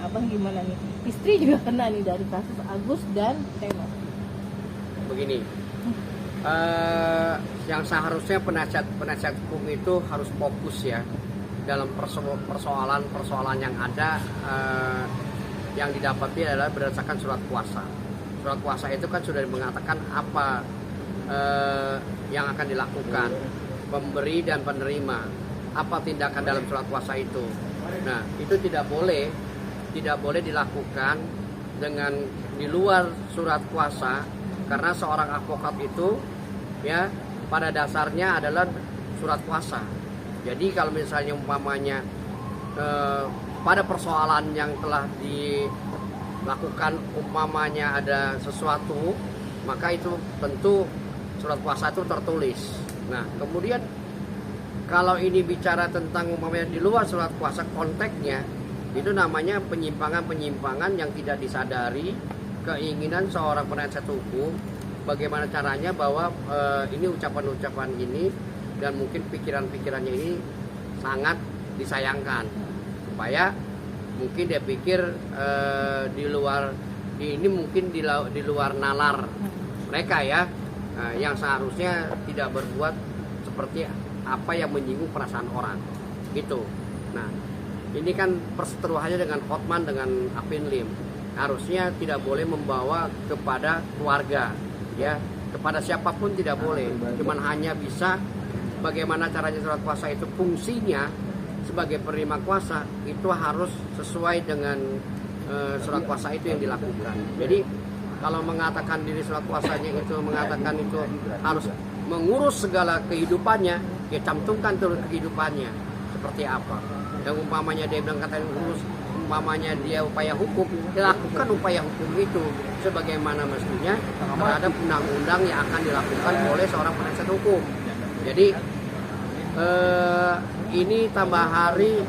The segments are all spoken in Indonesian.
abang gimana nih? Istri juga kena nih dari kasus Agus dan Teno. Begini, yang seharusnya penasihat hukum itu harus fokus ya dalam persoalan yang ada, yang didapati adalah berdasarkan surat kuasa. Surat kuasa itu kan sudah mengatakan apa yang akan dilakukan, pemberi dan penerima, apa tindakan dalam surat kuasa itu. Nah, itu tidak boleh dilakukan dengan di luar surat kuasa, karena seorang advokat itu ya pada dasarnya adalah surat kuasa. Jadi kalau misalnya umpamanya pada persoalan yang telah dilakukan umpamanya ada sesuatu, maka itu tentu surat kuasa itu tertulis. Nah, kemudian kalau ini bicara tentang umpamanya di luar surat kuasa, konteksnya itu namanya penyimpangan-penyimpangan yang tidak disadari keinginan seorang penasihat hukum. Bagaimana caranya bahwa ini ucapan-ucapan ini dan mungkin pikiran-pikirannya ini sangat disayangkan, supaya mungkin dia pikir di luar nalar mereka ya, yang seharusnya tidak berbuat seperti apa yang menyinggung perasaan orang gitu. Nah, ini kan perseteruannya dengan Hotman dengan Apin Lim, harusnya tidak boleh membawa kepada keluarga ya, kepada siapapun tidak boleh, cuman hanya bisa bagaimana caranya surat kuasa itu fungsinya sebagai penerima kuasa itu harus sesuai dengan surat kuasa itu yang dilakukan. Jadi kalau mengatakan diri surat kuasanya itu mengatakan itu harus mengurus segala kehidupannya, ya cantumkan terus kehidupannya seperti apa. Yang umpamanya dia bilang katanya urus, umpamanya dia upaya hukum, dilakukan upaya hukum itu sebagaimana mestinya terhadap undang-undang yang akan dilakukan oleh seorang penasihat hukum. Jadi ini tambah hari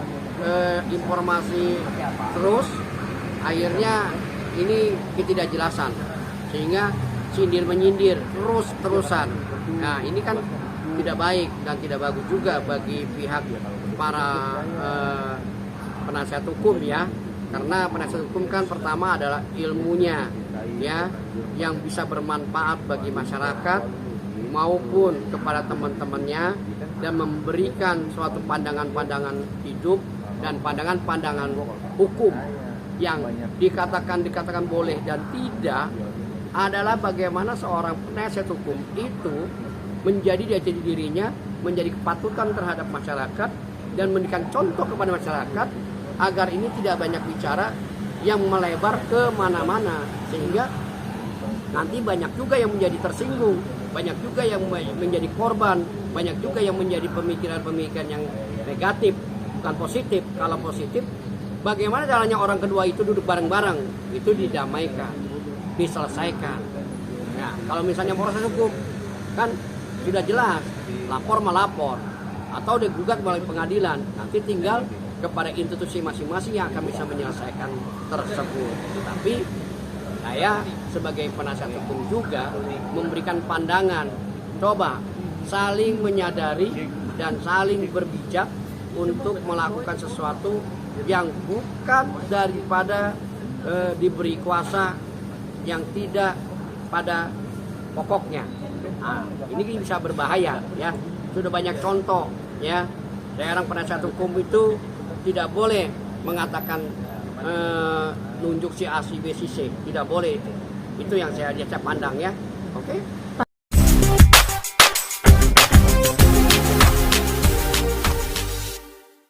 informasi terus, akhirnya ini ketidakjelasan sehingga sindir menyindir terusan. Nah, ini kan tidak baik dan tidak bagus juga bagi pihak para penasihat hukum ya, karena penasihat hukum kan pertama adalah ilmunya ya yang bisa bermanfaat bagi masyarakat maupun kepada teman-temannya dan memberikan suatu pandangan-pandangan hidup dan pandangan-pandangan hukum yang dikatakan boleh dan tidak adalah bagaimana seorang penasihat hukum itu menjadi jati dirinya, menjadi kepatutan terhadap masyarakat dan memberikan contoh kepada masyarakat agar ini tidak banyak bicara yang melebar ke mana-mana, sehingga nanti banyak juga yang menjadi tersinggung, banyak juga yang menjadi korban, banyak juga yang menjadi pemikiran-pemikiran yang negatif, bukan positif. Kalau positif, bagaimana caranya orang kedua itu duduk bareng-bareng, itu didamaikan, diselesaikan. Nah, kalau misalnya proses hukum kan sudah jelas, lapor melapor atau digugat melalui pengadilan, nanti tinggal kepada institusi masing-masing yang akan bisa menyelesaikan tersebut. Tapi saya sebagai penasihat hukum juga memberikan pandangan, coba saling menyadari dan saling berbijak untuk melakukan sesuatu yang bukan daripada diberi kuasa yang tidak pada pokoknya. Nah, ini bisa berbahaya ya. Sudah banyak contoh ya. Seorang penasihat hukum itu tidak boleh mengatakan nunjuk si A, si B, si C, tidak boleh itu. Itu yang saya pandang ya. Oke.